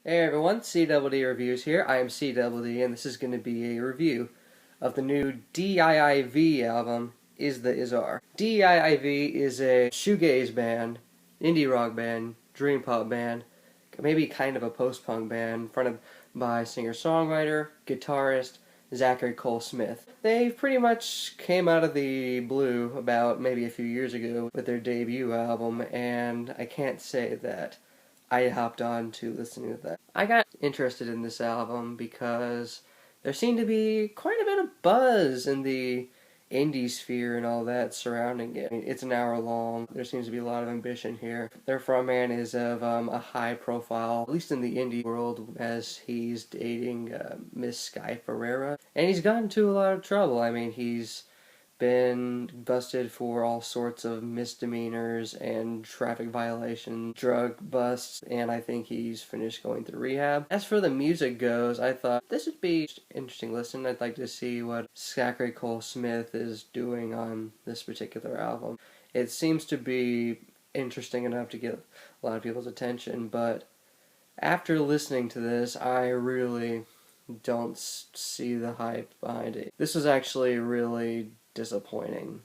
Hey everyone, CWD Reviews here. I am CWD, and this is going to be a review of the new DIIV album, Is the Izar. DIIV is a shoegaze band, indie rock band, dream pop band, maybe kind of a post-punk band, fronted by singer-songwriter, guitarist, Zachary Cole Smith. They pretty much came out of the blue about maybe a few years ago with their debut album, and I can't say that I hopped on to listening to that. I got interested in this album because there seemed to be quite a bit of buzz in the indie sphere and all that surrounding it. I mean, it's an hour long. There seems to be a lot of ambition here. Their frontman is of a high profile, at least in the indie world, as he's dating Miss Sky Ferreira. And he's gotten into a lot of trouble. I mean, he's been busted for all sorts of misdemeanors and traffic violations, drug busts, and I think he's finished going through rehab. As for the music goes, I thought this would be an interesting listen. I'd like to see what Zachary Cole Smith is doing on this particular album. It seems to be interesting enough to get a lot of people's attention, but after listening to this, I really don't see the hype behind it. This was actually really disappointing.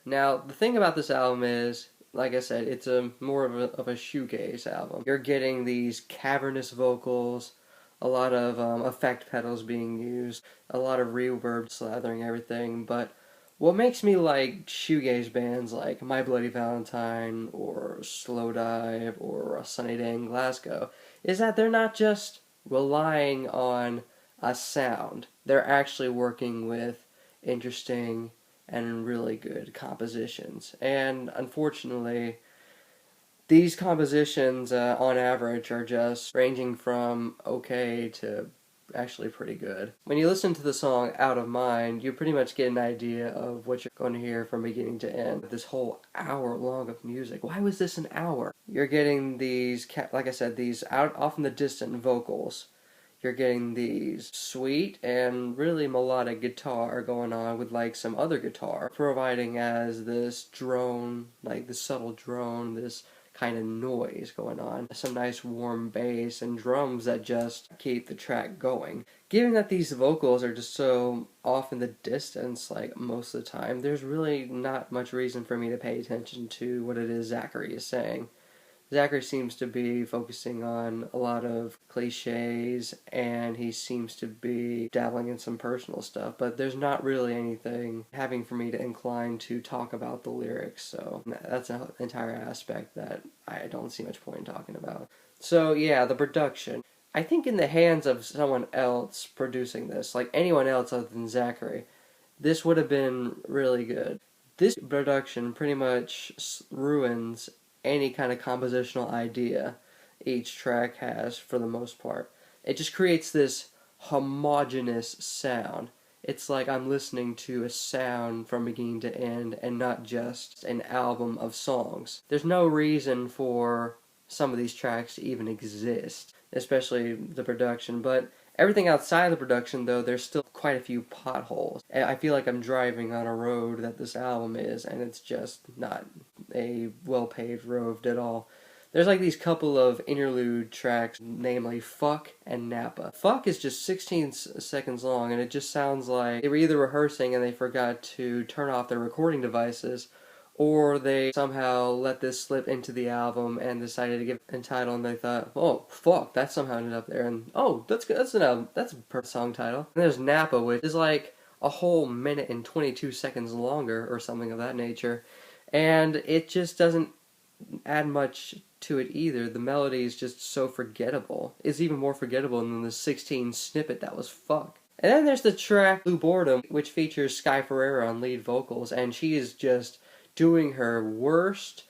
Now, the thing about this album is, like I said, it's more of a shoegaze album. You're getting these cavernous vocals, a lot of effect pedals being used, a lot of reverb slathering everything, but what makes me like shoegaze bands like My Bloody Valentine or Slowdive or A Sunny Day in Glasgow is that they're not just relying on a sound. They're actually working with interesting and really good compositions. And unfortunately, these compositions on average are just ranging from okay to actually pretty good. When you listen to the song Out of Mind, you pretty much get an idea of what you're going to hear from beginning to end. This whole hour long of music. Why was this an hour? You're getting these, like I said, these out off in the distant vocals. You're getting these sweet and really melodic guitar going on with like some other guitar, providing as this drone, like this subtle drone, this kind of noise going on. Some nice warm bass and drums that just keep the track going. Given that these vocals are just so off in the distance, like most of the time, there's really not much reason for me to pay attention to what it is Zachary is saying. Zachary seems to be focusing on a lot of cliches, and he seems to be dabbling in some personal stuff, but there's not really anything having for me to incline to talk about the lyrics, so that's an entire aspect that I don't see much point in talking about. So yeah, the production. I think in the hands of someone else producing this, like anyone else other than Zachary, this would have been really good. This production pretty much ruins any kind of compositional idea each track has for the most part. It just creates this homogeneous sound. It's like I'm listening to a sound from beginning to end and not just an album of songs. There's no reason for some of these tracks to even exist, especially the production, but everything outside the production, though, there's still quite a few potholes. I feel like I'm driving on a road that this album is, and it's just not a well-paved road at all. There's like these couple of interlude tracks, namely Fuck and Napa. Fuck is just 16 seconds long, and it just sounds like they were either rehearsing and they forgot to turn off their recording devices, or they somehow let this slip into the album and decided to give a title, and they thought, oh, fuck, that somehow ended up there, and oh, that's good, that's an album, that's a perfect song title. And there's Napa, which is like a whole minute and 22 seconds longer, or something of that nature, and it just doesn't add much to it either. The melody is just so forgettable. It's even more forgettable than the 16 snippet that was Fuck. And then there's the track Blue Boredom, which features Sky Ferreira on lead vocals, and she is just doing her worst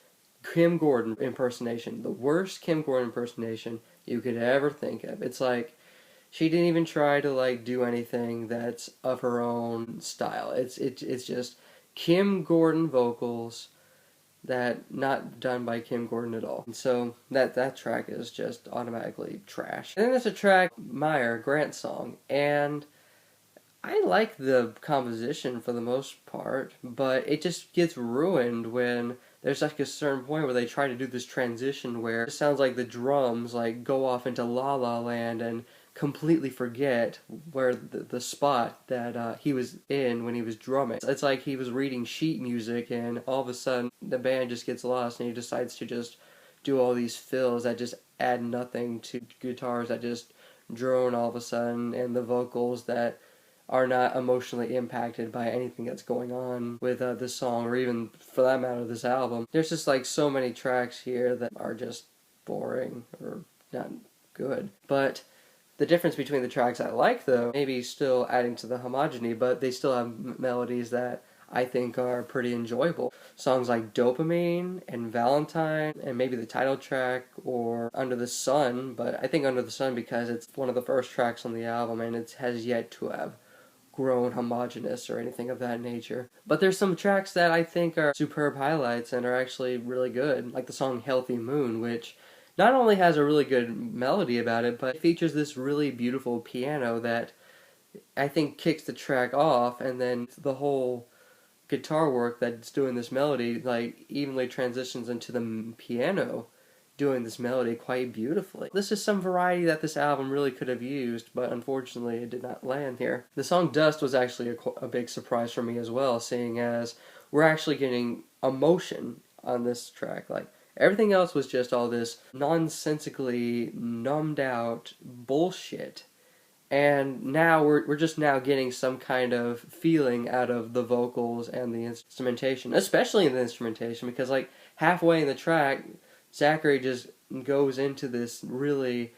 Kim Gordon impersonation. The worst Kim Gordon impersonation you could ever think of. It's like she didn't even try to like do anything that's of her own style. It's just Kim Gordon vocals that not done by Kim Gordon at all. And so that track is just automatically trash. And then there's a track, Meyer, Grant's song, and I like the composition for the most part, but it just gets ruined when there's like a certain point where they try to do this transition where it sounds like the drums like go off into La La Land and completely forget where the spot that he was in when he was drumming. It's like he was reading sheet music and all of a sudden the band just gets lost and he decides to just do all these fills that just add nothing to guitars that just drone all of a sudden, and the vocals that are not emotionally impacted by anything that's going on with this song, or even for that matter this album. There's just like so many tracks here that are just boring or not good. But the difference between the tracks I like, though, maybe still adding to the homogeny, but they still have melodies that I think are pretty enjoyable. Songs like Dopamine and Valentine and maybe the title track or Under the Sun, but I think Under the Sun because it's one of the first tracks on the album and it has yet to have grown homogeneous or anything of that nature. But there's some tracks that I think are superb highlights and are actually really good, like the song Healthy Moon, which not only has a really good melody about it, but it features this really beautiful piano that I think kicks the track off, and then the whole guitar work that's doing this melody like evenly transitions into the piano doing this melody quite beautifully. This is some variety that this album really could have used, but unfortunately it did not land here. The song Dust was actually a big surprise for me as well, seeing as we're actually getting emotion on this track. Like, everything else was just all this nonsensically numbed out bullshit. And now we're just now getting some kind of feeling out of the vocals and the instrumentation, especially in the instrumentation, because like halfway in the track, Zachary just goes into this really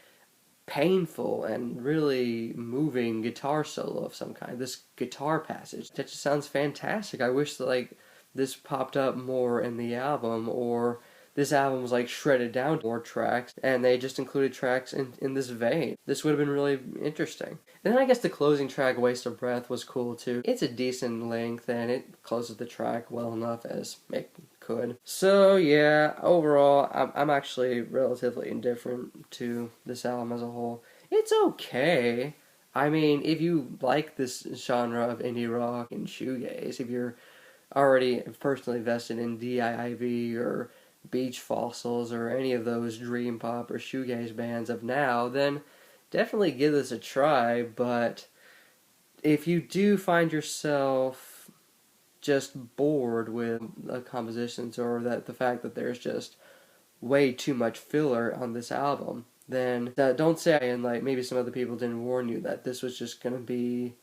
painful and really moving guitar solo of some kind, this guitar passage. That just sounds fantastic. I wish that like this popped up more in the album, or this album was like shredded down to more tracks and they just included tracks in this vein. This would have been really interesting. And then I guess the closing track, Waste of Breath, was cool too. It's a decent length and it closes the track well enough as it could. So yeah, overall I'm actually relatively indifferent to this album as a whole. It's okay. I mean, if you like this genre of indie rock and shoegaze, if you're already personally vested in DIIV or Beach Fossils or any of those dream pop or shoegaze bands of now, then definitely give this a try. But if you do find yourself just bored with the compositions, or that the fact that there's just way too much filler on this album, then don't say, and like maybe some other people didn't warn you, that this was just going to be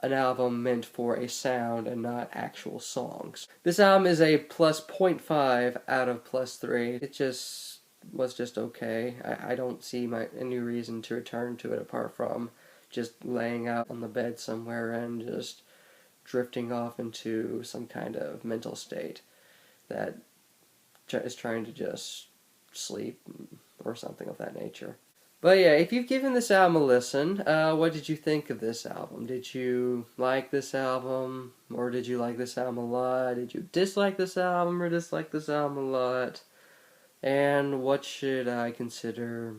an album meant for a sound and not actual songs. This album is a plus 0.5 out of plus 3. It just was just okay. I don't see any reason to return to it apart from just laying out on the bed somewhere and just drifting off into some kind of mental state that is trying to just sleep or something of that nature. But yeah, if you've given this album a listen, what did you think of this album? Did you like this album, or did you like this album a lot? Did you dislike this album, or dislike this album a lot? And what should I consider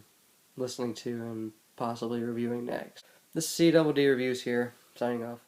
listening to and possibly reviewing next? This is CDD Reviews here, signing off.